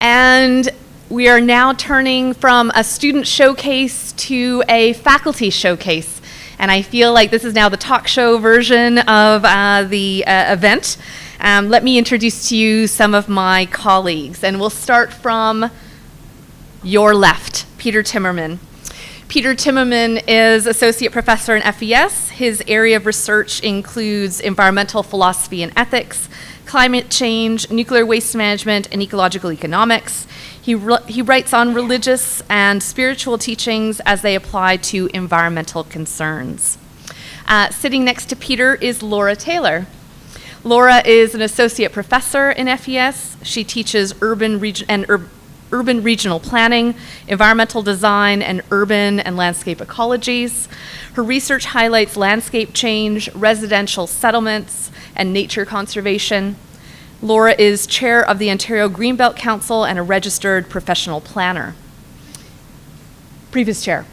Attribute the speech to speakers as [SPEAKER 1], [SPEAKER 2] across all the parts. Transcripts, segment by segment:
[SPEAKER 1] And we are now turning from a student showcase to a faculty showcase. And I feel like this is now the talk show version of the event. Let me introduce to you some of my colleagues. And we'll start from your left, Peter Timmerman. Peter Timmerman is Associate Professor in FES. His area of research includes environmental philosophy and ethics, climate change, nuclear waste management, and ecological economics. He writes on religious and spiritual teachings as they apply to environmental concerns. Sitting next to Peter is Laura Taylor. Laura is an associate professor in FES. She teaches urban regional planning, environmental design, and urban and landscape ecologies. Her research highlights landscape change, residential settlements, and nature conservation. Laura is chair of the Ontario Greenbelt Council and a registered professional planner. Previous chair.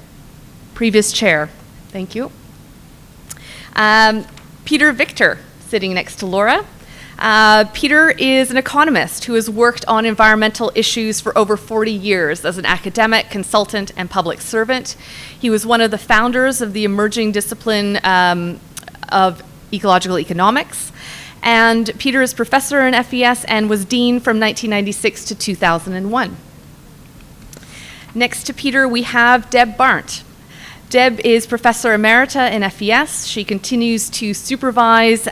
[SPEAKER 1] Thank you. Peter Victor, sitting next to Laura. Peter is an economist who has worked on environmental issues for over 40 years as an academic, consultant, and public servant. He was one of the founders of the emerging discipline of ecological economics. And Peter is professor in FES and was dean from 1996 to 2001. Next to Peter, we have Deb Bardnt. Deb is Professor Emerita in FES. She continues to supervise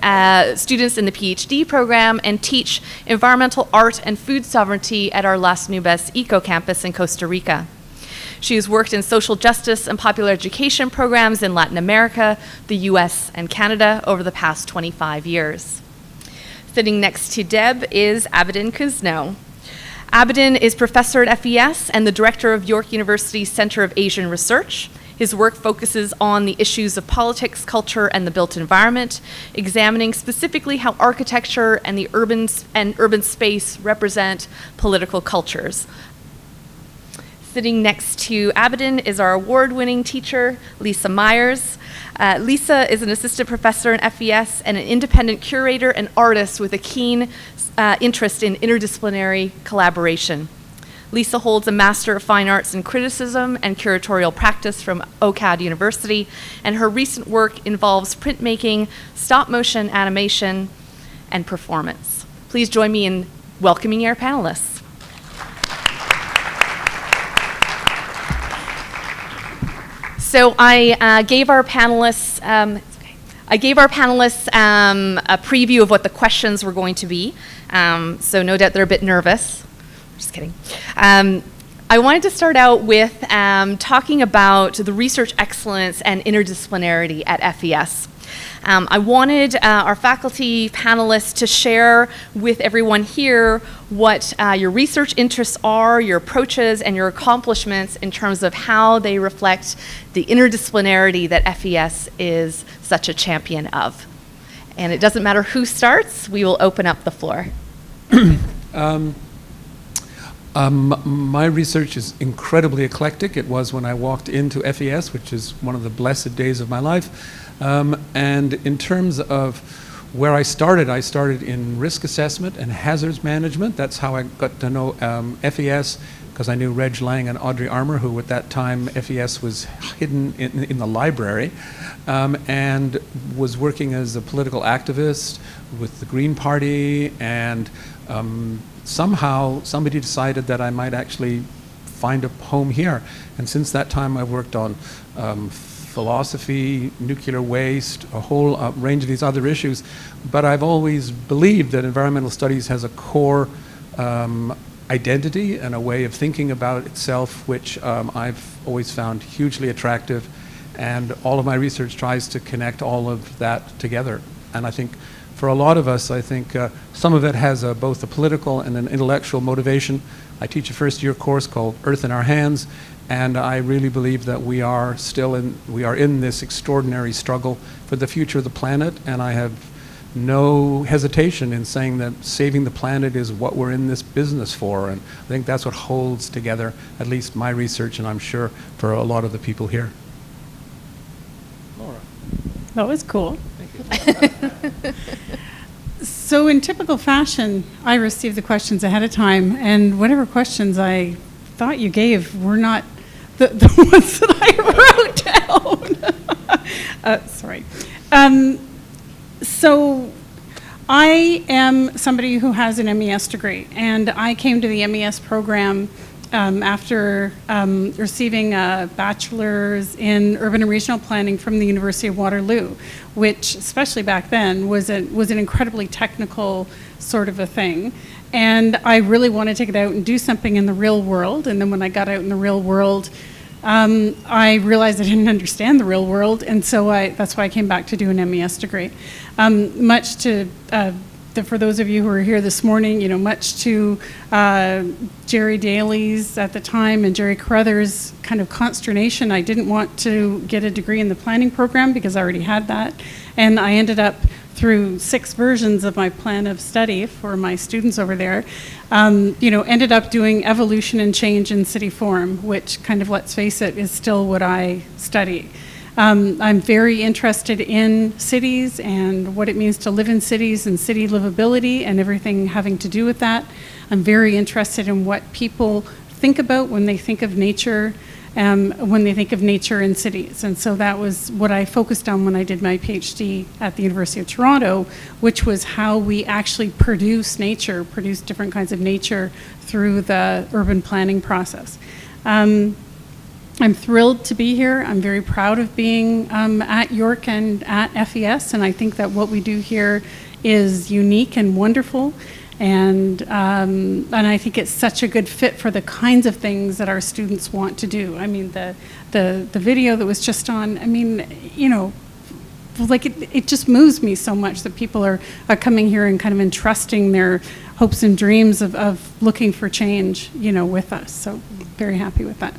[SPEAKER 1] students in the PhD program and teach environmental art and food sovereignty at our Las Nubes Eco Campus in Costa Rica. She has worked in social justice and popular education programs in Latin America, the US, and Canada over the past 25 years. Sitting next to Deb is Abidin Kusno. Abidin is professor at FES and the director of York University's Center of Asian Research. His work focuses on the issues of politics, culture, and the built environment, examining specifically how architecture and the urban space represent political cultures. Sitting next to Abidin is our award-winning teacher, Lisa Myers. Lisa is an assistant professor in FES and an independent curator and artist with a keen interest in interdisciplinary collaboration. Lisa holds a Master of Fine Arts in Criticism and Curatorial Practice from OCAD University, and her recent work involves printmaking, stop-motion animation, and performance. Please join me in welcoming our panelists. So I gave our panelists a preview of what the questions were going to be. So no doubt they're a bit nervous. Just kidding. I wanted to start out with talking about the research excellence and interdisciplinarity at FES. I wanted our faculty panelists to share with everyone here what your research interests are, your approaches, and your accomplishments in terms of how they reflect the interdisciplinarity that FES is such a champion of. And it doesn't matter who starts, we will open up the floor.
[SPEAKER 2] My research is incredibly eclectic. It was when I walked into FES, which is one of the blessed days of my life. And in terms of where I started in risk assessment and hazards management. That's how I got to know FES, because I knew Reg Lang and Audrey Armour, who at that time FES was hidden in the library, and was working as a political activist with the Green Party, and somehow somebody decided that I might actually find a home here. And since that time I've worked on philosophy, nuclear waste, a whole range of these other issues. But I've always believed that environmental studies has a core identity and a way of thinking about itself, which I've always found hugely attractive. And all of my research tries to connect all of that together. And I think for a lot of us, I think some of it has both a political and an intellectual motivation. I teach a first-year course called Earth in Our Hands, and I really believe that we are in this extraordinary struggle for the future of the planet, and I have no hesitation in saying that saving the planet is what we're in this business for, and I think that's what holds together at least my research, and I'm sure for a lot of the people here. Laura.
[SPEAKER 3] That was cool.
[SPEAKER 2] Thank you.
[SPEAKER 3] So in typical fashion, I received the questions ahead of time, and whatever questions I thought you gave were not the ones that I wrote down. Sorry. So I am somebody who has an MES degree, and I came to the MES program after receiving a bachelor's in urban and regional planning from the University of Waterloo, which, especially back then, was an incredibly technical sort of a thing. And I really wanted to get out and do something in the real world. And then when I got out in the real world, I realized I didn't understand the real world, and so that's why I came back to do an MES degree. Much to for those of you who are here this morning, you know, much to Jerry Daly's at the time and Jerry Carruthers' kind of consternation, I didn't want to get a degree in the planning program because I already had that. And I ended up, through 6 versions of my plan of study for my students over there, you know, ended up doing evolution and change in city form, which kind of, let's face it, is still what I study. I'm very interested in cities and what it means to live in cities and city livability and everything having to do with that. I'm very interested in what people think about when they think of nature, in cities. And so that was what I focused on when I did my PhD at the University of Toronto, which was how we actually produce nature, produce different kinds of nature through the urban planning process. I'm thrilled to be here. I'm very proud of being at York and at FES, and I think that what we do here is unique and wonderful, and I think it's such a good fit for the kinds of things that our students want to do. I mean, the video that was just on, I mean, you know, like it just moves me so much that people are coming here and kind of entrusting their hopes and dreams of looking for change, you know, with us. So very happy with that.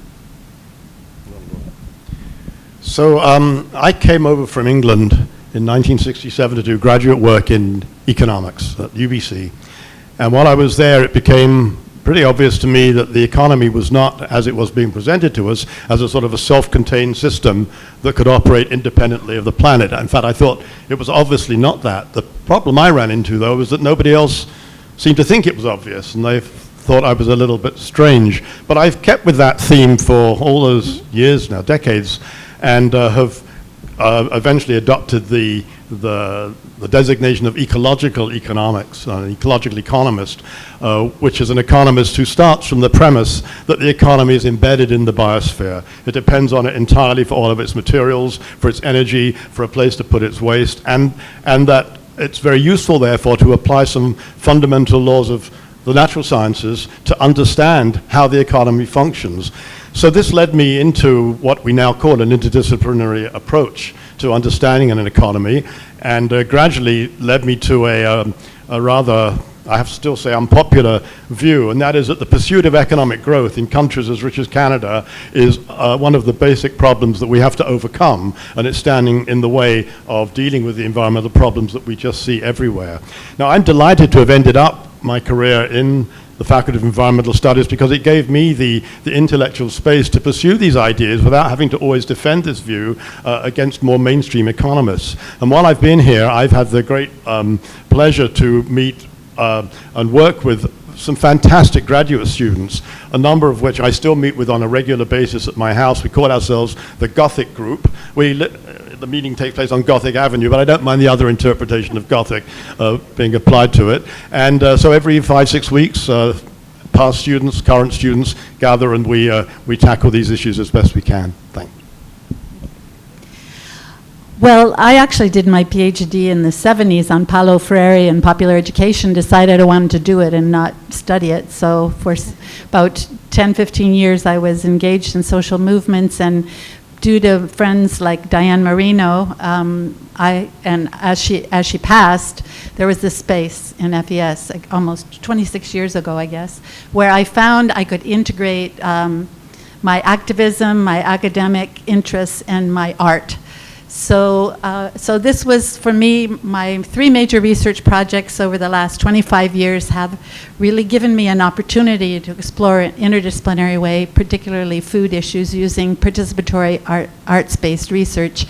[SPEAKER 4] So I came over from England in 1967 to do graduate work in economics at UBC. And while I was there, it became pretty obvious to me that the economy was not, as it was being presented to us, as a sort of a self-contained system that could operate independently of the planet. In fact, I thought it was obviously not that. The problem I ran into, though, was that nobody else seemed to think it was obvious, and they thought I was a little bit strange. But I've kept with that theme for all those years now, decades, and have eventually adopted the designation of ecological economics, an ecological economist, which is an economist who starts from the premise that the economy is embedded in the biosphere. It depends on it entirely for all of its materials, for its energy, for a place to put its waste, and that it's very useful, therefore, to apply some fundamental laws of the natural sciences to understand how the economy functions. So this led me into what we now call an interdisciplinary approach to understanding an economy, and gradually led me to a rather, I have to still say, unpopular view, and that is that the pursuit of economic growth in countries as rich as Canada is one of the basic problems that we have to overcome, and it's standing in the way of dealing with the environmental problems that we just see everywhere. Now, I'm delighted to have ended up my career in the Faculty of Environmental Studies because it gave me the intellectual space to pursue these ideas without having to always defend this view against more mainstream economists. And while I've been here, I've had the great pleasure to meet and work with some fantastic graduate students, a number of which I still meet with on a regular basis at my house. We call ourselves the Gothic Group. The meeting takes place on Gothic Avenue, but I don't mind the other interpretation of Gothic being applied to it. And so every 5-6 weeks, past students, current students gather, and we tackle these issues as best we can. Thanks.
[SPEAKER 5] Well, I actually did my PhD in the 70s on Paulo Freire and popular education, decided I wanted to do it and not study it. So for about 10, 15 years, I was engaged in social movements, and due to friends like Diane Marino, as she passed, there was this space in FES, like almost 26 years ago, I guess, where I found I could integrate my activism, my academic interests, and my art. So this was, for me, my 3 major research projects over the last 25 years have really given me an opportunity to explore in an interdisciplinary way, particularly food issues, using participatory arts-based research.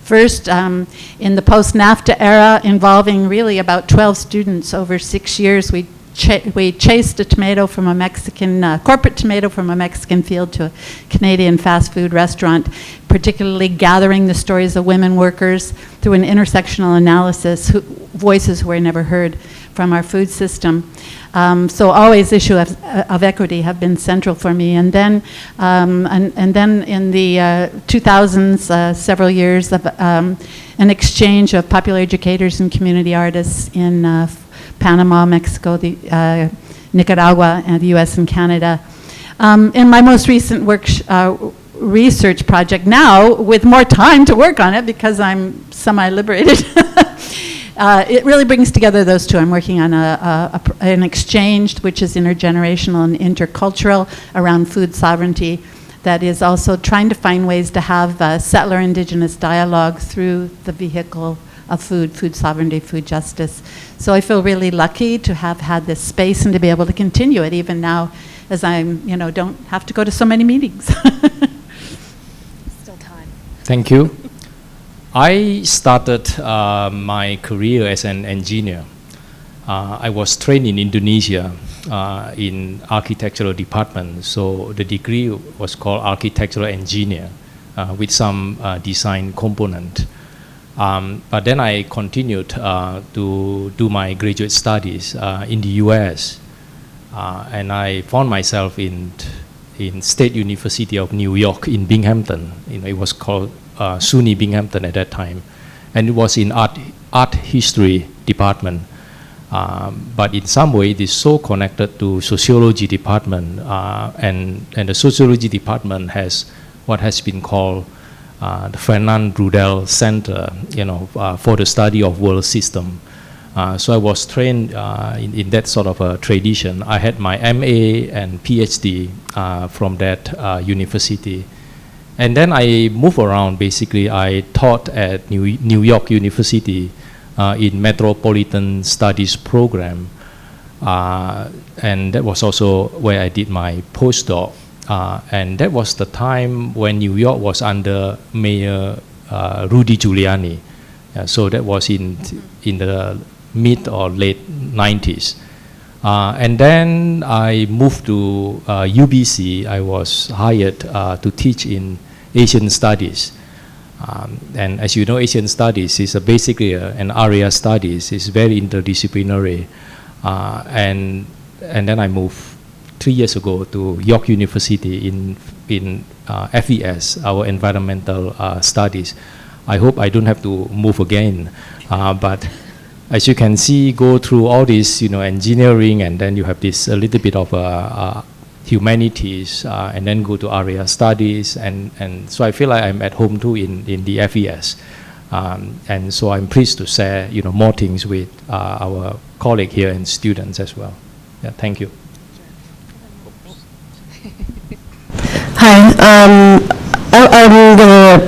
[SPEAKER 5] First, in the post-NAFTA era, involving really about 12 students over 6 years, we chased a tomato from a Mexican, corporate tomato from a Mexican field to a Canadian fast food restaurant, particularly gathering the stories of women workers through an intersectional analysis, voices who were never heard from our food system. So always issue of equity have been central for me. And then, and then in the 2000s, several years of an exchange of popular educators and community artists in Panama, Mexico, Nicaragua, and the US and Canada. In my most recent research project now, with more time to work on it because I'm semi-liberated, it really brings together those two. I'm working on an exchange which is intergenerational and intercultural around food sovereignty that is also trying to find ways to have settler indigenous dialogue through the vehicle of food sovereignty, food justice. So I feel really lucky to have had this space and to be able to continue it even now as I'm, don't have to go to so many meetings.
[SPEAKER 1] Still time.
[SPEAKER 6] Thank you. I started my career as an engineer. I was trained in Indonesia in architectural department. So the degree was called architectural engineer with some design component. But then I continued to do my graduate studies in the US. And I found myself in State University of New York in Binghamton. It was called SUNY Binghamton at that time. And it was in art history department. But in some way, it is so connected to sociology department. And the sociology department has what has been called the Fernand Braudel Center, for the study of world system. So I was trained in that sort of a tradition. I had my MA and PhD from that university. And then I moved around. Basically, I taught at New York University in Metropolitan Studies program. And that was also where I did my postdoc. And that was the time when New York was under Mayor Rudy Giuliani. So that was in the mid or late 90s. And then I moved to UBC. I was hired to teach in Asian Studies. And as you know, Asian Studies is basically an area studies. It's very interdisciplinary. And then I moved 3 years ago to York University in FES, our environmental studies. I hope I don't have to move again. But as you can see, go through all this, engineering, and then you have this a little bit of humanities, and then go to area studies, and so I feel like I'm at home too in the FES. And so I'm pleased to share, more things with our colleague here and students as well. Yeah, thank you.
[SPEAKER 7] Hi, I'm gonna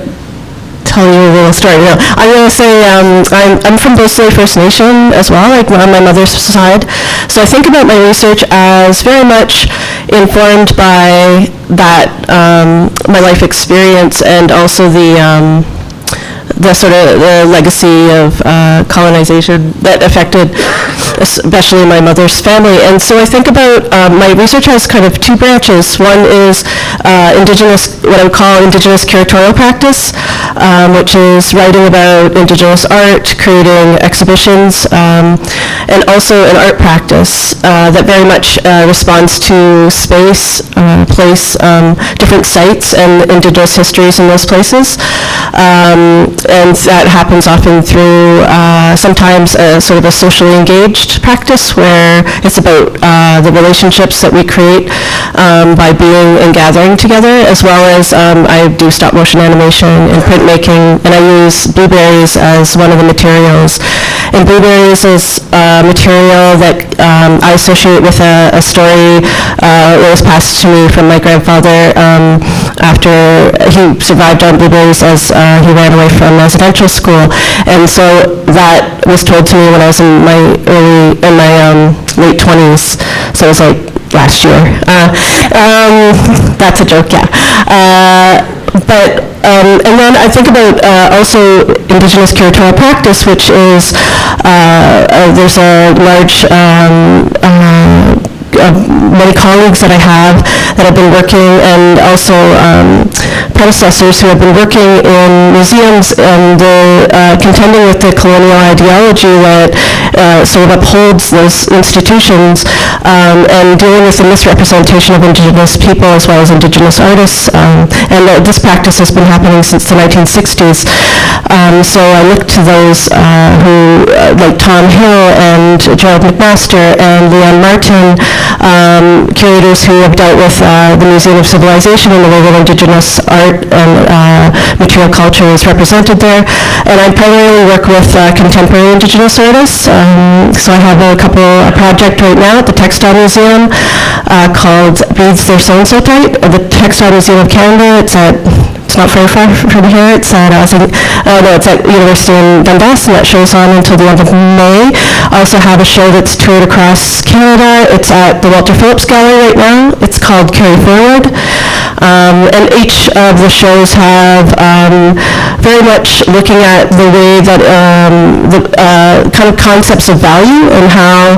[SPEAKER 7] tell you a little story. No, I'm gonna say I'm from Bosley First Nation as well, like on my mother's side. So I think about my research as very much informed by that, my life experience, and also the sort of the legacy of colonization that affected especially my mother's family. And so I think about my research has kind of two branches. One is indigenous, what I would call indigenous curatorial practice, which is writing about indigenous art, creating exhibitions, and also an art practice that very much responds to space, place, different sites and indigenous histories in those places. And that happens often through sometimes sort of a socially engaged practice where it's about the relationships that we create by being and gathering together, as well as I do stop motion animation and printmaking, and I use blueberries as one of the materials. And blueberries is material that I associate with a story that was passed to me from my grandfather after he survived on blueberries as he ran away from residential school. And so that was told to me when I was in my late 20s. So it was like last year. That's a joke, yeah. And then I think about also indigenous curatorial practice, which is there's a large many colleagues that I have that have been working, and also predecessors who have been working in museums, and contending with the colonial ideology that sort of upholds those institutions, and dealing with the misrepresentation of indigenous people as well as indigenous artists. And this practice has been happening since the 1960s. So I look to those who, like Tom Hill and Gerald McMaster and Leanne Martin, curators who have dealt with the Museum of Civilization and the way that indigenous art and material culture is represented there. And I primarily work with contemporary indigenous artists. So I have a project right now at the Textile Museum called Beads Their So-and-So Type. The Textile Museum of Canada, it's not very far from here. It's at University in Dundas, and that shows on until the end of May. I also have a show that's toured across Canada. It's at the Walter Phillips Gallery right now. It's called Carry Forward. And each of the shows have very much looking at the way that the kind of concepts of value and how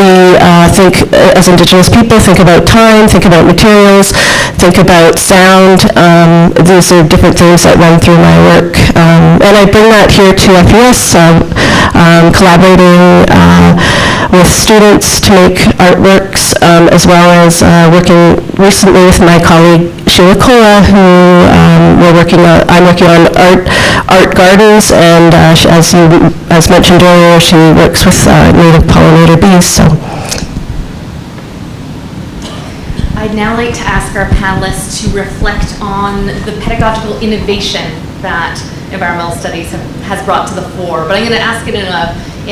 [SPEAKER 7] we think as Indigenous people, think about time, think about materials, think about sound. These are different things that run through my work. And I bring that here to FES, collaborating with students to make artworks, as well as working recently with my colleague Sheila Kola, who I'm working on art gardens, and as mentioned earlier, she works with native pollinator bees. So.
[SPEAKER 1] I'd now like to ask our panelists to reflect on the pedagogical innovation that environmental studies has brought to the fore. But I'm going to ask it in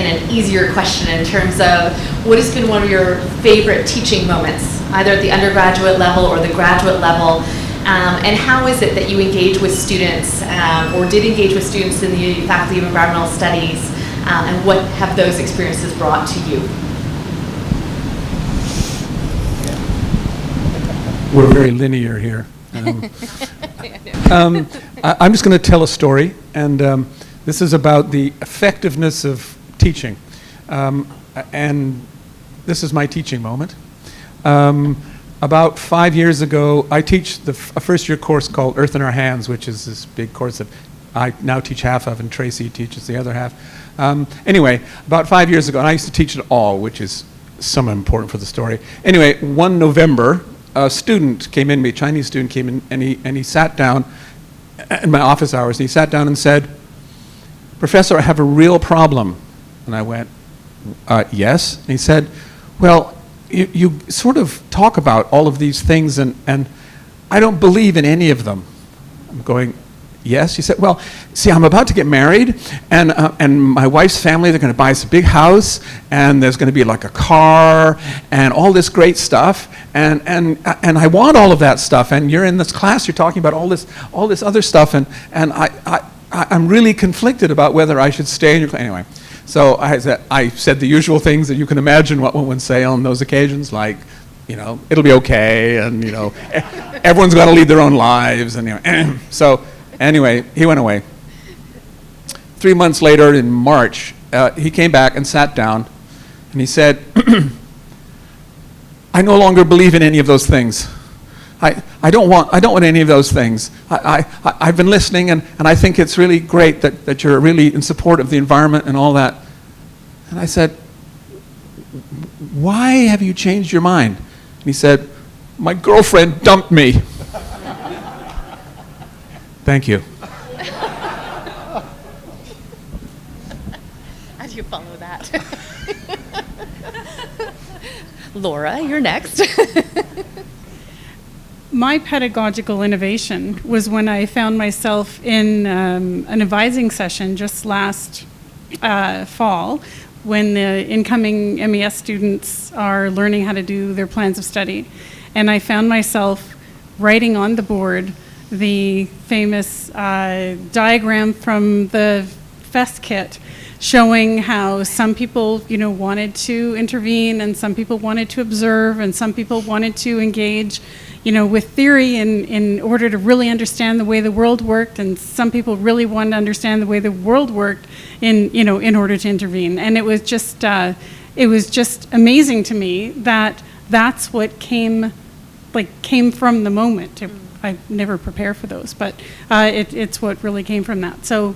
[SPEAKER 1] an easier question in terms of what has been one of your favorite teaching moments, either at the undergraduate level or the graduate level, and how is it that you engage with students or did engage with students in the Faculty of Environmental Studies, and what have those experiences brought to you?
[SPEAKER 2] We're very linear here. I'm just going to tell a story, and this is about the effectiveness of teaching. And this is my teaching moment. About 5 years ago, I teach a first-year course called Earth in Our Hands, which is this big course that I now teach half of, and Tracy teaches the other half. Anyway, about 5 years ago, and I used to teach it all, which is somewhat important for the story. Anyway, one November, a student came in, a Chinese student came in, and he sat down in my office hours, and he sat down and said, "Professor, I have a real problem." And I went, "Yes?" And he said, "Well, you sort of talk about all of these things, and I don't believe in any of them." I'm going, "Yes?" He said, "Well, see, I'm about to get married, and my wife's family, they're going to buy us a big house, and there's going to be like a car, and all this great stuff, and I want all of that stuff, and you're in this class, you're talking about all this other stuff, and I'm really conflicted about whether I should stay in your class." Anyway, so I said the usual things that you can imagine what one would say on those occasions, like, it'll be okay, and everyone's got to lead their own lives, and so. Anyway, he went away. 3 months later, in March, he came back and sat down, and he said, "I no longer believe in any of those things. I don't want any of those things. I've been listening, and I think it's really great that you're really in support of the environment and all that." And I said, "Why have you changed your mind?" And he said, "My girlfriend dumped me." Thank you.
[SPEAKER 1] How do you follow that? Laura, you're next.
[SPEAKER 3] My pedagogical innovation was when I found myself in an advising session just last fall, when the incoming MES students are learning how to do their plans of study. And I found myself writing on the board the famous diagram from the FES kit, showing how some people, wanted to intervene, and some people wanted to observe, and some people wanted to engage, with theory in order to really understand the way the world worked, and some people really wanted to understand the way the world worked in order to intervene. And it was just amazing to me that that's what came from the moment. I never prepare for those, but it's what really came from that. So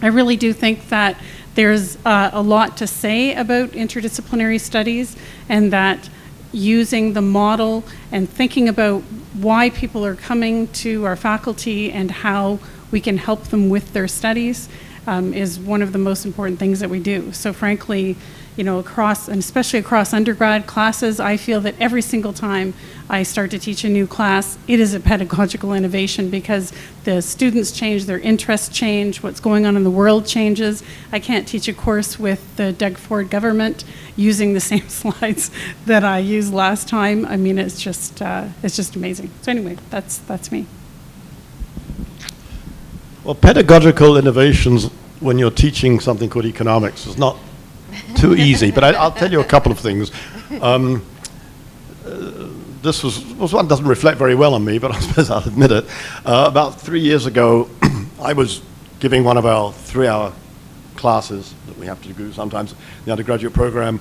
[SPEAKER 3] I really do think that there's a lot to say about interdisciplinary studies, and that using the model and thinking about why people are coming to our faculty and how we can help them with their studies is one of the most important things that we do. So frankly, across, and especially across undergrad classes, I feel that every single time I start to teach a new class, it is a pedagogical innovation, because the students change, their interests change, what's going on in the world changes. I can't teach a course with the Doug Ford government using the same slides that I used last time. I mean, it's just amazing. So anyway, that's me.
[SPEAKER 4] Well, pedagogical innovations when you're teaching something called economics is not too easy, but I'll tell you a couple of things. This was one that doesn't reflect very well on me, but I suppose I'll admit it. About 3 years ago, I was giving one of our 3-hour classes that we have to do sometimes in the undergraduate program,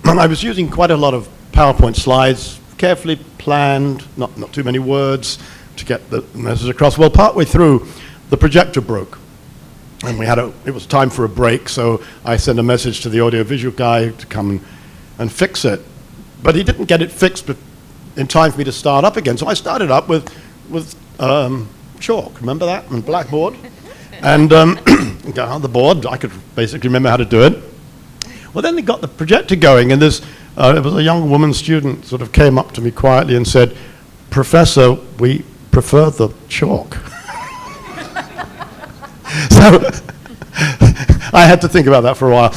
[SPEAKER 4] and I was using quite a lot of PowerPoint slides, carefully planned, not too many words to get the message across. Well, partway through, the projector broke. And it was time for a break, so I sent a message to the audiovisual guy to come and fix it. But he didn't get it fixed in time for me to start up again. So I started up with chalk, remember that, and blackboard. And got on the board, I could basically remember how to do it. Well, then they got the projector going, and it was a young woman student sort of came up to me quietly and said, "Professor, we prefer the chalk." So I had to think about that for a while.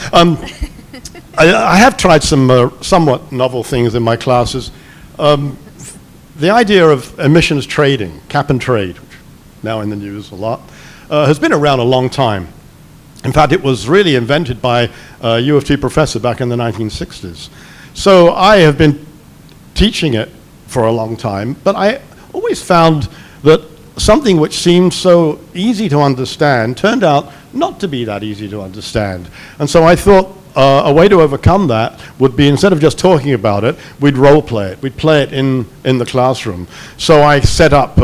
[SPEAKER 4] I have tried some somewhat novel things in my classes. The idea of emissions trading, cap and trade, which now in the news a lot, has been around a long time. In fact, it was really invented by a U of T professor back in the 1960s. So I have been teaching it for a long time, but I always found that something which seemed so easy to understand turned out not to be that easy to understand. And so I thought a way to overcome that would be, instead of just talking about it, we'd role play it. We'd play it in the classroom. So I set up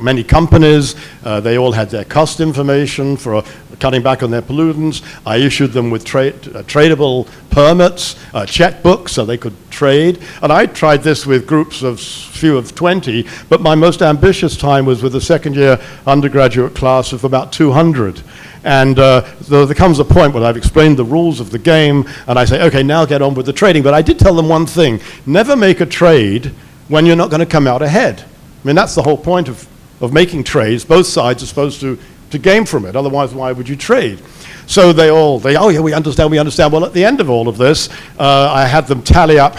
[SPEAKER 4] many companies. They all had their cost information for cutting back on their pollutants. I issued them with tradable permits, checkbooks, so they could trade. And I tried this with groups of few of 20, but my most ambitious time was with a second-year undergraduate class of about 200. And there comes a point where I've explained the rules of the game, and I say, okay, now get on with the trading. But I did tell them one thing: never make a trade when you're not going to come out ahead. I mean, that's the whole point of making trades. Both sides are supposed to gain from it. Otherwise, why would you trade? So oh yeah, we understand. Well, at the end of all of this, I had them tally up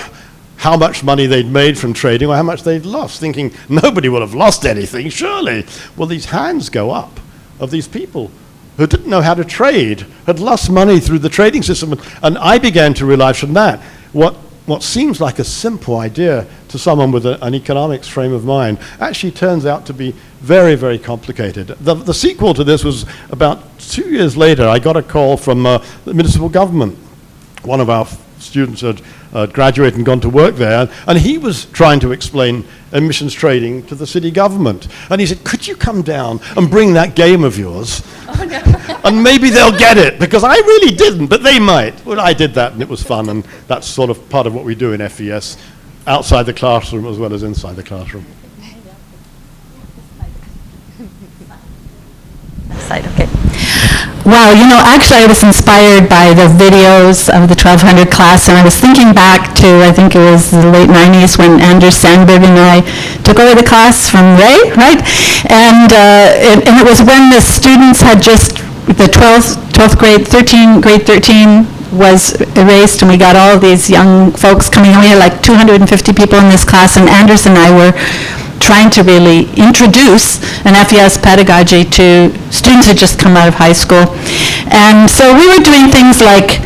[SPEAKER 4] how much money they'd made from trading or how much they'd lost, thinking nobody would have lost anything, surely. Well, these hands go up of these people who didn't know how to trade, had lost money through the trading system. And I began to realize from that what seems like a simple idea to someone with an economics frame of mind actually turns out to be very, very complicated. The sequel to this was about 2 years later. I got a call from the municipal government. One of our students had graduated and gone to work there, and he was trying to explain emissions trading to the city government. And he said, could you come down and bring that game of yours? Oh, no. And maybe they'll get it, because I really didn't, but they might. Well, I did that, and it was fun, and that's sort of part of what we do in FES, outside the classroom as well as inside the classroom.
[SPEAKER 5] Okay. Wow, actually I was inspired by the videos of the 1200 class, and I was thinking back to, I think it was the late 90s when Anders Sandberg and I took over the class from Ray, right? And it was when the students had just, the 12th grade, grade 13 was erased, and we got all these young folks coming in. We had like 250 people in this class, and Anders and I were trying to really introduce an FES pedagogy to students who had just come out of high school. And so we were doing things like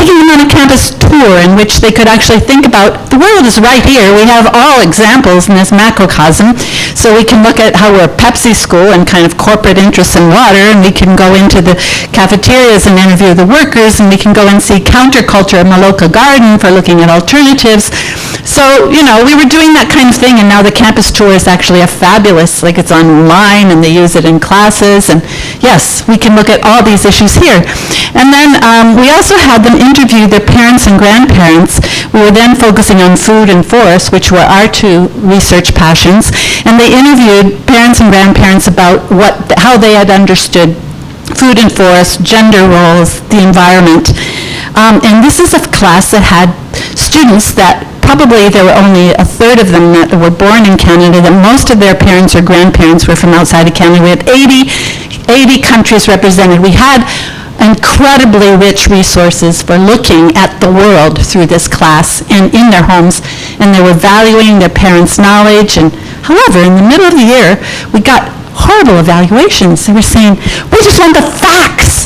[SPEAKER 5] taking them on a campus tour in which they could actually think about, the world is right here. We have all examples in this macrocosm. So we can look at how we're a Pepsi school and kind of corporate interests in water, and we can go into the cafeterias and interview the workers, and we can go and see counterculture in the local garden for looking at alternatives. So, you know, we were doing that kind of thing, and now the campus tour is actually a fabulous, like it's online and they use it in classes, and yes, we can look at all these issues here. And then we also had them interview their parents and grandparents. We were then focusing on food and forest, which were our two research passions, and they interviewed parents and grandparents about how they had understood food and forest, gender roles, the environment. And this is a class that had students that probably there were only a third of them that were born in Canada, that most of their parents or grandparents were from outside of Canada. We had 80 countries represented. We had incredibly rich resources for looking at the world through this class and in their homes, and they were valuing their parents' knowledge. And however, in the middle of the year, we got horrible evaluations. They were saying, we just want the facts.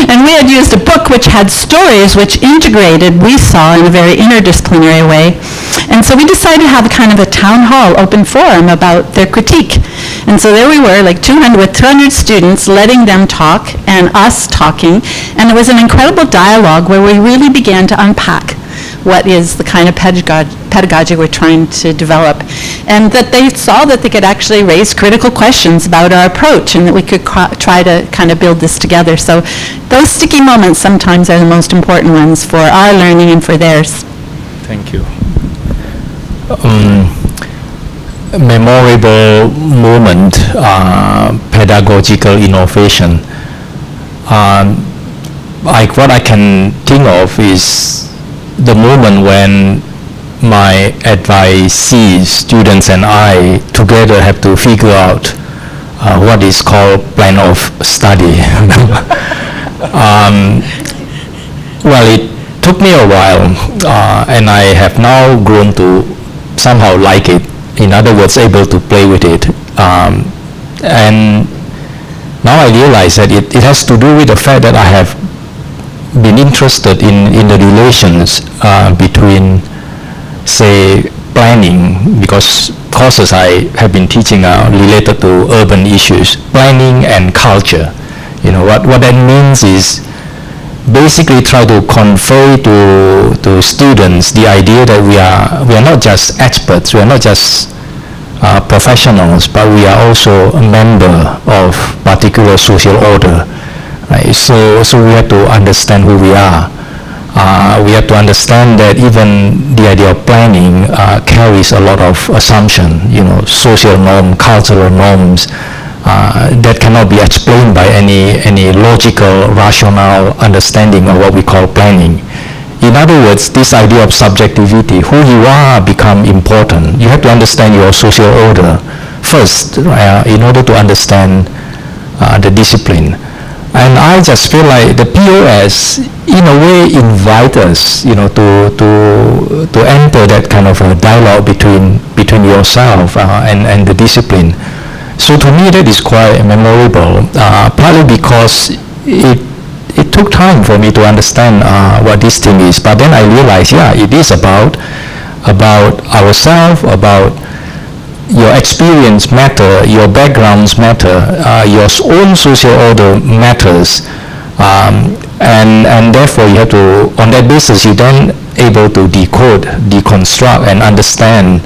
[SPEAKER 5] And we had used a book which had stories which integrated, we saw, in a very interdisciplinary way. And so we decided to have a kind of a town hall open forum about their critique. And so there we were, like 200 students, letting them talk and us talking. And it was an incredible dialogue where we really began to unpack what is the kind of pedagogy we're trying to develop, and that they saw that they could actually raise critical questions about our approach, and that we could try to kind of build this together. So those sticky moments sometimes are the most important ones for our learning and for theirs.
[SPEAKER 6] Thank you. Memorable moment, pedagogical innovation. What I can think of is the moment when my advisees, students and I together have to figure out what is called plan of study. Well, it took me a while, and I have now grown to somehow like it. In other words, able to play with it. And now I realize that it has to do with the fact that I have been interested in the relations between, say, planning, because courses I have been teaching are related to urban issues, planning and culture. You know, what that means is basically try to convey to students the idea that we are not just experts, we are not just professionals, but we are also a member of particular social order. Right? So we have to understand who we are. We have to understand that even the idea of planning carries a lot of assumption, you know, social norm, cultural norms that cannot be explained by any logical, rational understanding of what we call planning. In other words, this idea of subjectivity, who you are, become important. You have to understand your social order first in order to understand the discipline. And I just feel like the POS, in a way, invite us, you know, to enter that kind of a dialogue between yourself and the discipline. So to me, that is quite memorable, partly because it took time for me to understand what this thing is. But then I realized, yeah, it is about ourselves, about your experience matter, your backgrounds matter, your own social order matters, and therefore you have to, on that basis, you then able to decode, deconstruct, and understand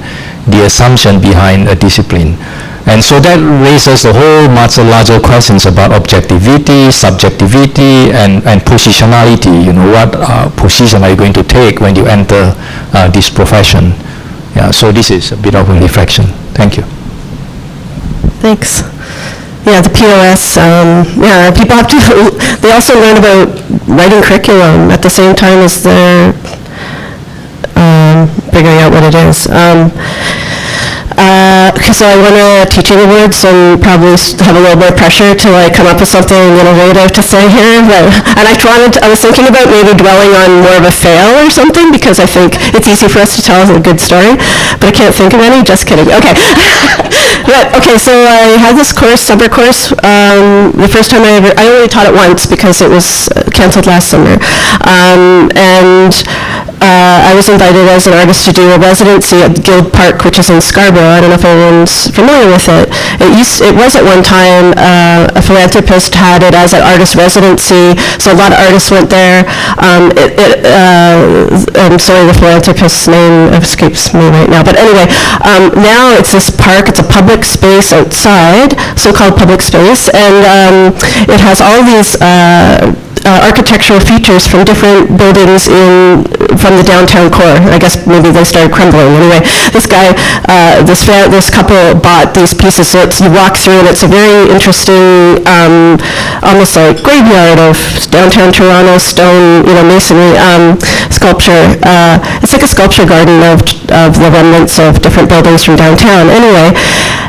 [SPEAKER 6] the assumption behind a discipline. And so that raises a whole much larger questions about objectivity, subjectivity, and positionality. You know, what position are you going to take when you enter this profession? Yeah, so this is a bit of a reflection. Thank you.
[SPEAKER 7] Thanks. Yeah, the POS, yeah, people have to, they also learn about writing curriculum at the same time as they're figuring out what it is. So I won a teaching award, so probably have a little more pressure to like come up with something innovative to say here. And I was thinking about maybe dwelling on more of a fail or something, because I think it's easy for us to tell a good story, but I can't think of any. Just kidding. Okay. But, okay, so I had this course, summer course, the first time I only taught it once because it was canceled last summer. I was invited as an artist to do a residency at Guild Park, which is in Scarborough. I don't know if everyone's familiar with it. It was at one time, a philanthropist had it as an artist residency, so a lot of artists went there. I'm sorry, the philanthropist's name escapes me right now, but anyway, now it's this park, it's a public space outside, so-called public space, and it has all these architectural features from different buildings from the downtown core. I guess maybe they started crumbling. Anyway, this guy, this couple bought these pieces, so you walk through and it's a very interesting, almost like graveyard of downtown Toronto stone, masonry sculpture. It's like a sculpture garden of the remnants of different buildings from downtown. Anyway,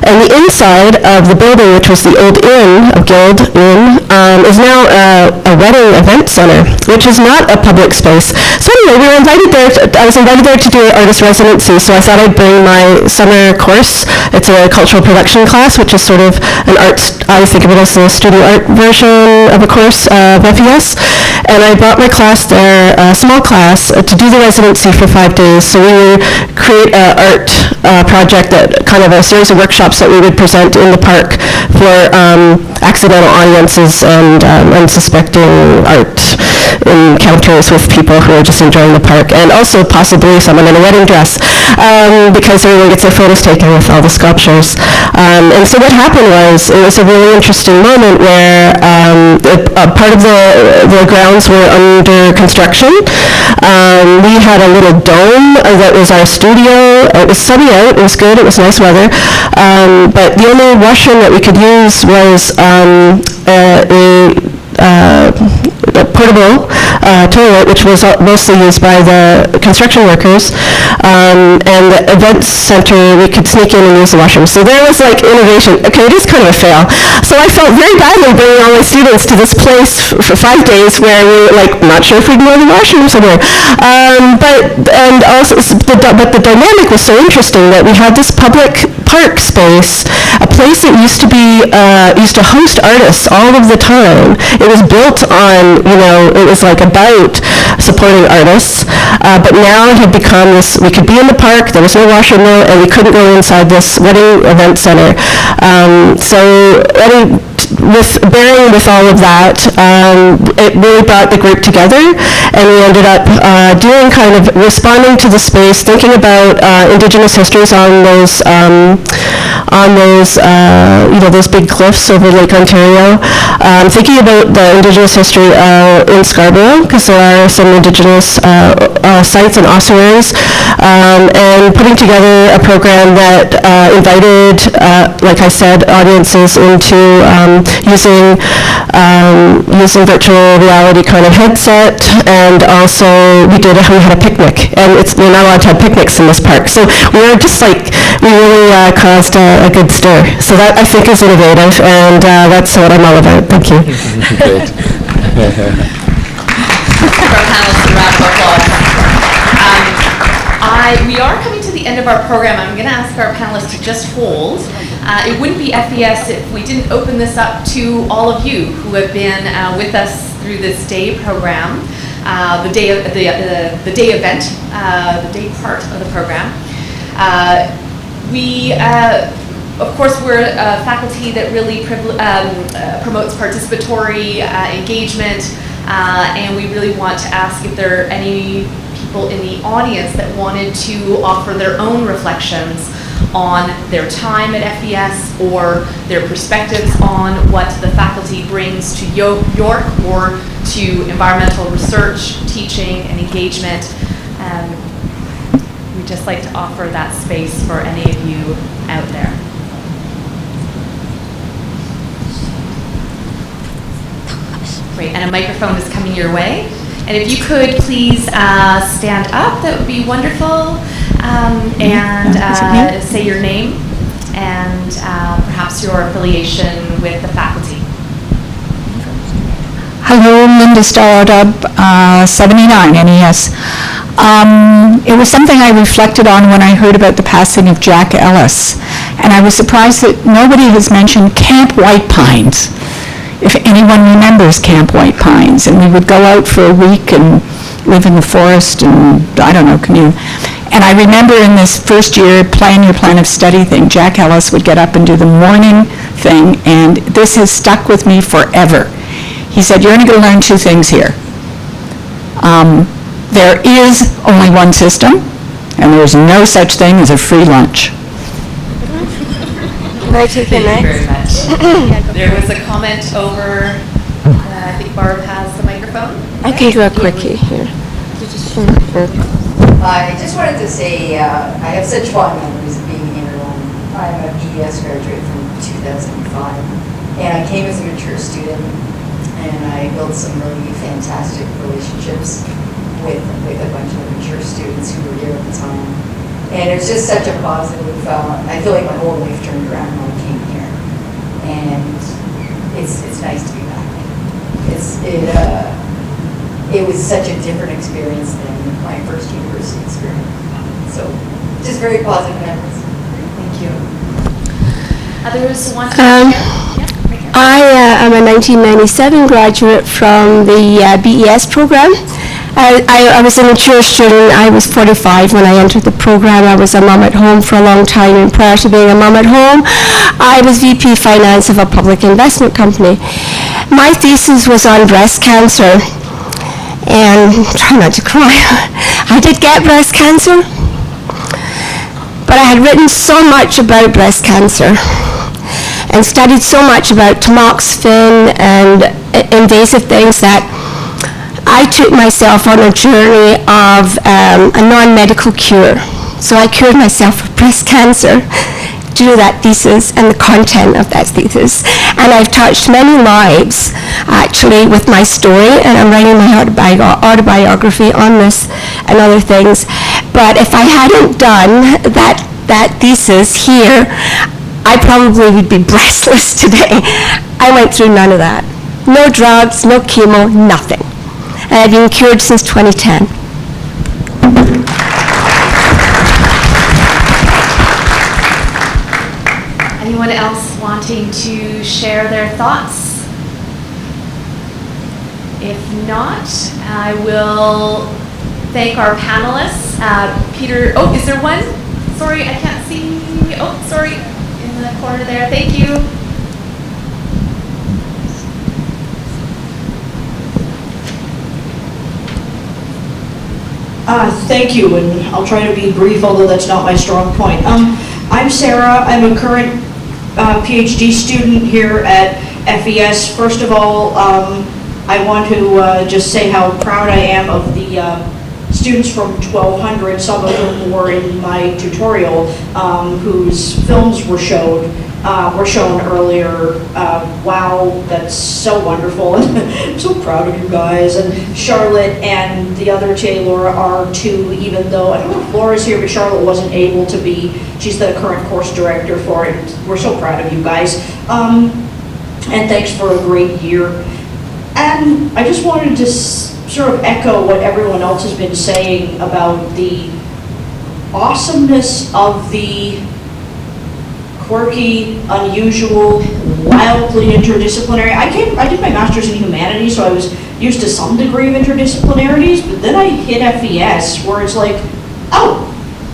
[SPEAKER 7] and the inside of the building, which was the old inn of Guild Inn, is now a wedding event center, which is not a public space. So anyway, I was invited there to do an artist residency, so I thought I'd bring my summer course. It's a cultural production class, which is sort of I think of it as the studio art version of a course of FES. And I brought my class there, a small class, to do the residency for 5 days. So we would create an art project, kind of a series of workshops that we would present in the park for accidental audiences and unsuspecting art encounters with people who are just enjoying the park, and also possibly someone in a wedding dress, because everyone gets their photos taken with all the sculptures. And so what happened was, it was a really interesting moment where part of the grounds were under construction. We had a little dome that was our studio. It was sunny out, it was good, it was nice weather, but the only washroom that we could use was a portable toilet, which was mostly used by the construction workers, and the event center, we could sneak in and use the washroom. So there was like innovation. Okay, it is kind of a fail. So I felt very badly bringing all my students to this place for 5 days where we were like, not sure if we can go to the washroom somewhere. But the dynamic was so interesting that we had this public park space, a place that used to host artists all of the time. It was built on, it was like about supporting artists, but now it had become this, we could be in the park, there was no washroom there, and we couldn't go inside this wedding event center. Bearing with all of that, it really brought the group together, and we ended up doing kind of responding to the space, thinking about indigenous histories on those big cliffs over Lake Ontario, thinking about the indigenous history in Scarborough, because there are some indigenous sites and ossuaries, and putting together a program that invited, like I said, audiences into using virtual reality kind of headset, and also we had a picnic, and we're not allowed to have picnics in this park, so we were just like, we really caused a good stir. So that I think is innovative, and that's what I'm all about. Thank you.
[SPEAKER 8] Great.
[SPEAKER 1] Our panelists, a round of applause. We are coming to the end of our program. I'm going to ask our panelists to just hold. It wouldn't be FES if we didn't open this up to all of you who have been with us through this day program, the day event, the day part of the program. Of course, we're a faculty that really promotes participatory engagement, and we really want to ask if there are any people in the audience that wanted to offer their own reflections on their time at FES or their perspectives on what the faculty brings to York or to environmental research, teaching, and engagement. We'd just like to offer that space for any of you out there. Great, and a microphone is coming your way. And if you could please stand up, that would be wonderful, and say your name and perhaps your affiliation with the faculty.
[SPEAKER 9] Hello, Linda Startup, 79 NES.
[SPEAKER 8] It was something I reflected on when I heard about the passing of Jack Ellis. And I was surprised that nobody has mentioned Camp White Pines, if anyone remembers Camp White Pines. And we would go out for a week and live in the forest and, I don't know, commune. And I remember in this first year plan your plan of study thing, Jack Ellis would get up and do the morning thing, and this has stuck with me forever. He said, you're only going to learn two things here. There is only one system, and there's no such thing as a free lunch.
[SPEAKER 7] Can I take it
[SPEAKER 1] Thank you very
[SPEAKER 7] next?
[SPEAKER 1] much. There was a comment over, I think Barb has the microphone.
[SPEAKER 7] I can do a quickie here.
[SPEAKER 9] I just wanted to say I have such fond memories of being here. I'm a BES graduate from 2005, and I came as a mature student, and I built some really fantastic relationships with a bunch of mature students who were here at the time. And it was just such a positive, I feel like my whole life turned around when I came here. And it's nice to be back. It was such a different experience than my first university experience. So just very positive memories.
[SPEAKER 1] Thank you. Others want to share?
[SPEAKER 7] I am a 1997 graduate from the BES program. I was a mature student. I was 45 when I entered the program. I was a mom at home for a long time, and prior to being a mom at home, I was VP Finance of a public investment company. My thesis was on breast cancer, and try not to cry. I did get breast cancer, but I had written so much about breast cancer and studied so much about tamoxifen and invasive things that I took myself on a journey of a non-medical cure. So I cured myself of breast cancer due to that thesis and the content of that thesis. And I've touched many lives, actually, with my story, and I'm writing my autobiography on this and other things. But if I hadn't done that thesis here, I probably would be breastless today. I went through none of that. No drugs, no chemo, nothing. And I've been cured since 2010.
[SPEAKER 1] Anyone else wanting to share their thoughts? If not, I will thank our panelists. Peter, oh, is there one? Sorry, I can't see. Oh, sorry, in the corner there. Thank you.
[SPEAKER 10] Thank you, and I'll try to be brief, although that's not my strong point. I'm Sarah. I'm a current PhD student here at FES. First of all, I want to just say how proud I am of the students from 1200, some of whom were in my tutorial, whose films were shown earlier. Wow, that's so wonderful. I'm so proud of you guys. And Charlotte and the other TA, Laura, are too, even though, I don't know if Laura's here, but Charlotte wasn't able to be. She's the current course director for it. We're so proud of you guys. And thanks for a great year. And I just wanted to sort of echo what everyone else has been saying about the awesomeness of the quirky, unusual, wildly interdisciplinary. I did my master's in humanities, so I was used to some degree of interdisciplinarities, but then I hit FES, where it's like, oh,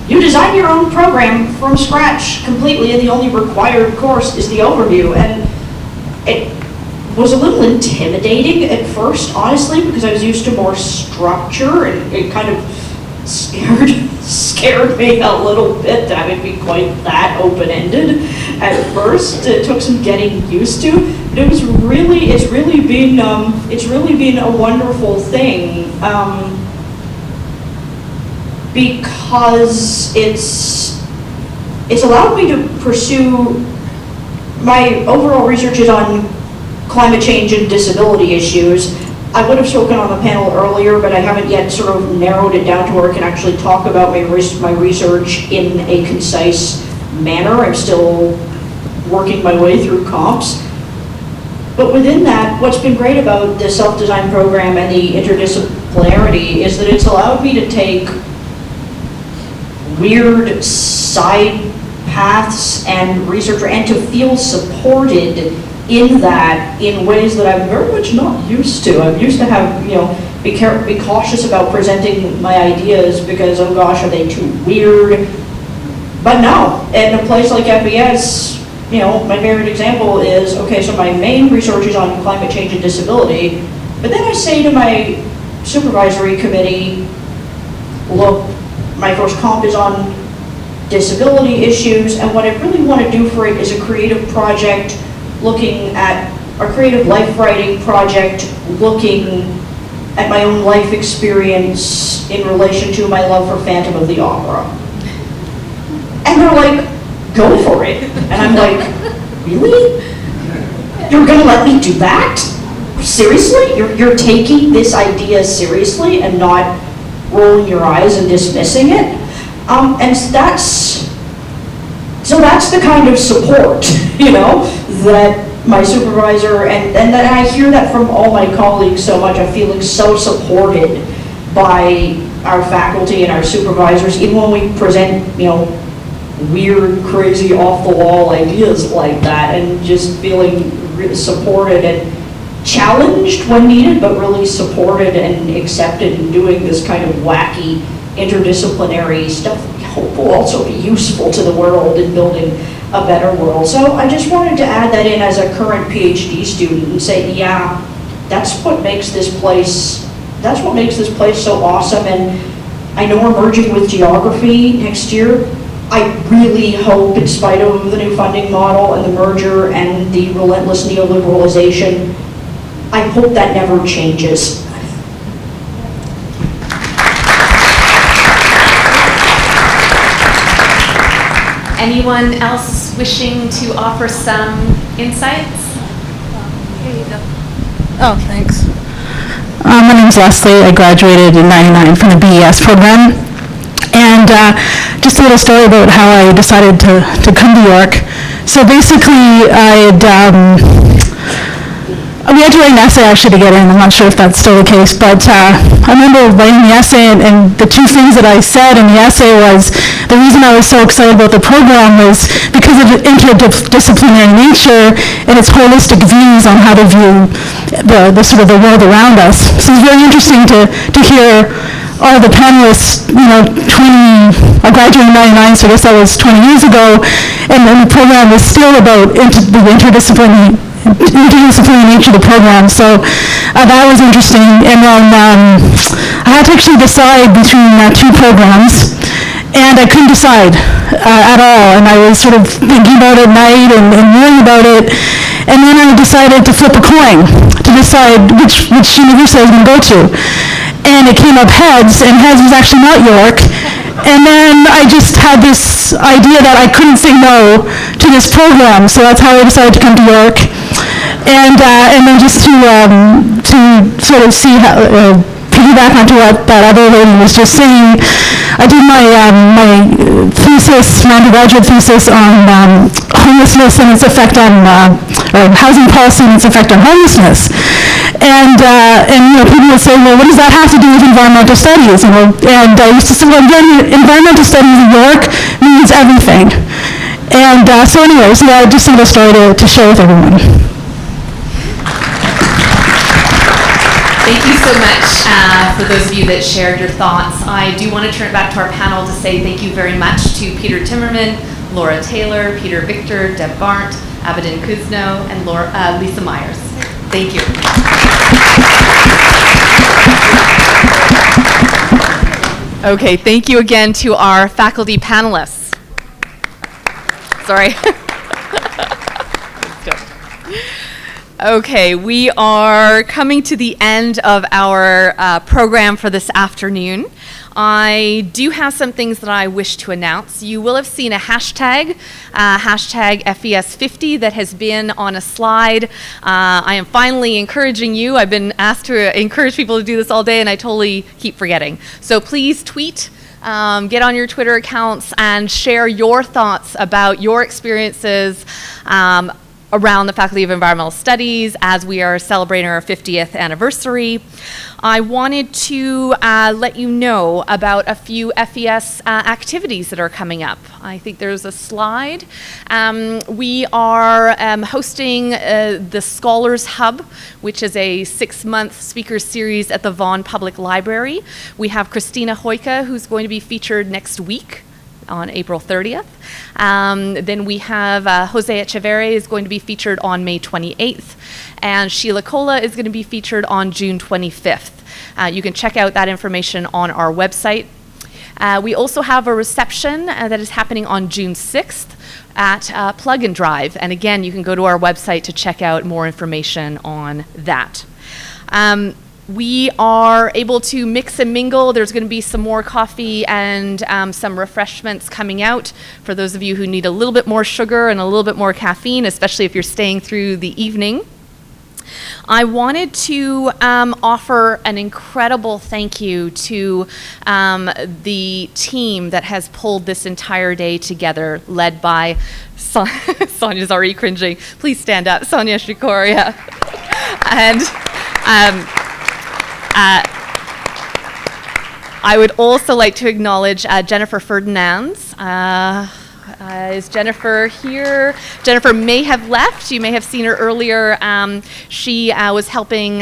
[SPEAKER 10] you design your own program from scratch completely, and the only required course is the overview. And it was a little intimidating at first, honestly, because I was used to more structure, and it kind of scared me a little bit to have it be quite that open-ended at first. It took some getting used to, but it's really been a wonderful thing, because it's allowed me to pursue. My overall research is on climate change and disability issues. I would have spoken on the panel earlier, but I haven't yet sort of narrowed it down to where I can actually talk about my research in a concise manner. I'm still working my way through comps. But within that, what's been great about the self-design program and the interdisciplinarity is that it's allowed me to take weird side paths and research, and to feel supported in that in ways that I'm very much not used to. I'm used to have, be cautious about presenting my ideas because, oh gosh, are they too weird? But no, in a place like FES, my favorite example is, okay, so my main research is on climate change and disability, but then I say to my supervisory committee, look, my first comp is on disability issues, and what I really want to do for it is a creative project looking at, a creative life writing project looking at my own life experience in relation to my love for Phantom of the Opera. And they're like, go for it. And I'm like, really? You're gonna let me do that? Seriously? You're taking this idea seriously and not rolling your eyes and dismissing it? And that's the kind of support, that my supervisor, and then I hear that from all my colleagues so much. I'm feeling so supported by our faculty and our supervisors, even when we present, weird, crazy, off-the-wall ideas like that, and just feeling really supported and challenged when needed, but really supported and accepted in doing this kind of wacky, interdisciplinary stuff that we hope will also be useful to the world in building a better world. So I just wanted to add that in as a current PhD student and say, yeah, that's what makes this place so awesome. And I know we're merging with geography next year. I really hope, in spite of the new funding model and the merger and the relentless neoliberalization, I hope that never changes.
[SPEAKER 1] Anyone else wishing to offer some insights? Here you go.
[SPEAKER 11] Oh, thanks. My name's Leslie. I graduated in '99 from the BES program. And just a little story about how I decided to come to York. So basically, we had to write an essay actually to get in. I'm not sure if that's still the case, but I remember writing the essay, and the two things that I said in the essay was, the reason I was so excited about the program was because of the interdisciplinary nature and its holistic views on how to view the sort of the world around us. So it's very interesting to hear all the panelists, I graduated in '99, so I guess that was 20 years ago, and the program was still about the interdisciplinary nature of the program. So that was interesting. And then I had to actually decide between two programs, and I couldn't decide at all. And I was sort of thinking about it at night and worrying about it. And then I decided to flip a coin to decide which university I was going to go to. And it came up heads, and heads was actually not York. And then I just had this idea that I couldn't say no to this program, so that's how I decided to come to York. And then just to sort of see how, piggyback onto what that other lady was just saying, I did my thesis, my undergraduate thesis on homelessness and its effect on, or housing policy and its effect on homelessness. And people would say, well, what does that have to do with environmental studies? And I used to say, well, environmental studies in York means everything. And so anyways, I just have a story to share with everyone.
[SPEAKER 1] Thank you so much for those of you that shared your thoughts. I do want to turn it back to our panel to say thank you very much to Peter Timmerman, Laura Taylor, Peter Victor, Deb Bardnt, Abidin Kusno, and Lisa Myers. Thank you. Okay, thank you again to our faculty panelists. Sorry. Let's go. Okay, we are coming to the end of our program for this afternoon. I do have some things that I wish to announce. You will have seen a hashtag, hashtag FES50, that has been on a slide. I am finally encouraging you. I've been asked to encourage people to do this all day, and I totally keep forgetting. So please tweet, get on your Twitter accounts, and share your thoughts about your experiences around the Faculty of Environmental Studies as we are celebrating our 50th anniversary. I wanted to let you know about a few FES activities that are coming up. I think there's a slide. We are hosting the Scholars Hub, which is a 6-month speaker series at the Vaughan Public Library. We have Christina Hoyka, who's going to be featured next week on April 30th. Then we have Jose Echeverri is going to be featured on May 28th, and Sheila Cola is going to be featured on June 25th. You can check out that information on our website. We also have a reception that is happening on June 6th at Plug and Drive, and again, you can go to our website to check out more information on that. We are able to mix and mingle. There's going to be some more coffee and some refreshments coming out for those of you who need a little bit more sugar and a little bit more caffeine, especially if you're staying through the evening. I wanted to offer an incredible thank you to the team that has pulled this entire day together, led by Sonia's already cringing. Please stand up, Sonia Shikoria. And I would also like to acknowledge Jennifer Ferdinands. Is Jennifer here? Jennifer may have left. You may have seen her earlier. She was helping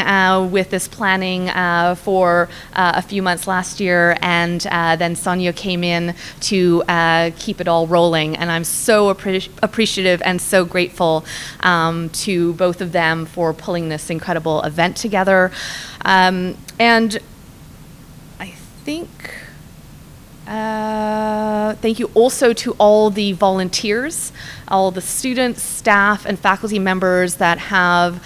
[SPEAKER 1] with this planning for a few months last year, and then Sonia came in to keep it all rolling. And I'm so appreciative and so grateful to both of them for pulling this incredible event together. And I think thank you also to all the volunteers, all the students, staff, and faculty members that have,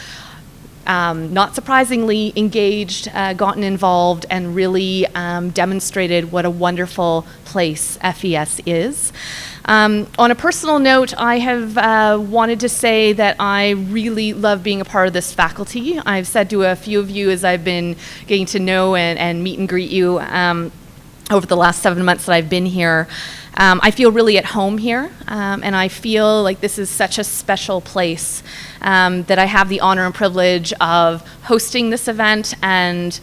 [SPEAKER 1] not surprisingly, engaged, gotten involved, and really demonstrated what a wonderful place FES is. On a personal note, I have wanted to say that I really love being a part of this faculty. I've said to a few of you as I've been getting to know and meet and greet you over the last 7 months that I've been here, I feel really at home here, and I feel like this is such a special place that I have the honor and privilege of hosting this event and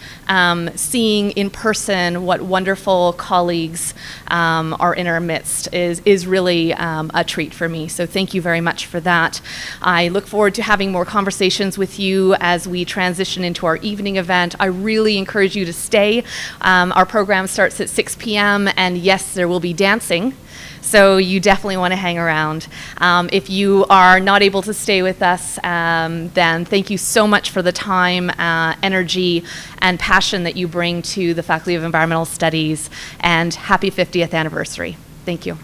[SPEAKER 1] seeing in person what wonderful colleagues are in our midst is really a treat for me. So thank you very much for that. I look forward to having more conversations with you as we transition into our evening event. I really encourage you to stay. Our program starts at 6 p.m. and yes, there will be dancing. So you definitely want to hang around. If you are not able to stay with us, then thank you so much for the time, energy, and passion that you bring to the Faculty of Environmental Studies, and happy 50th anniversary. Thank you.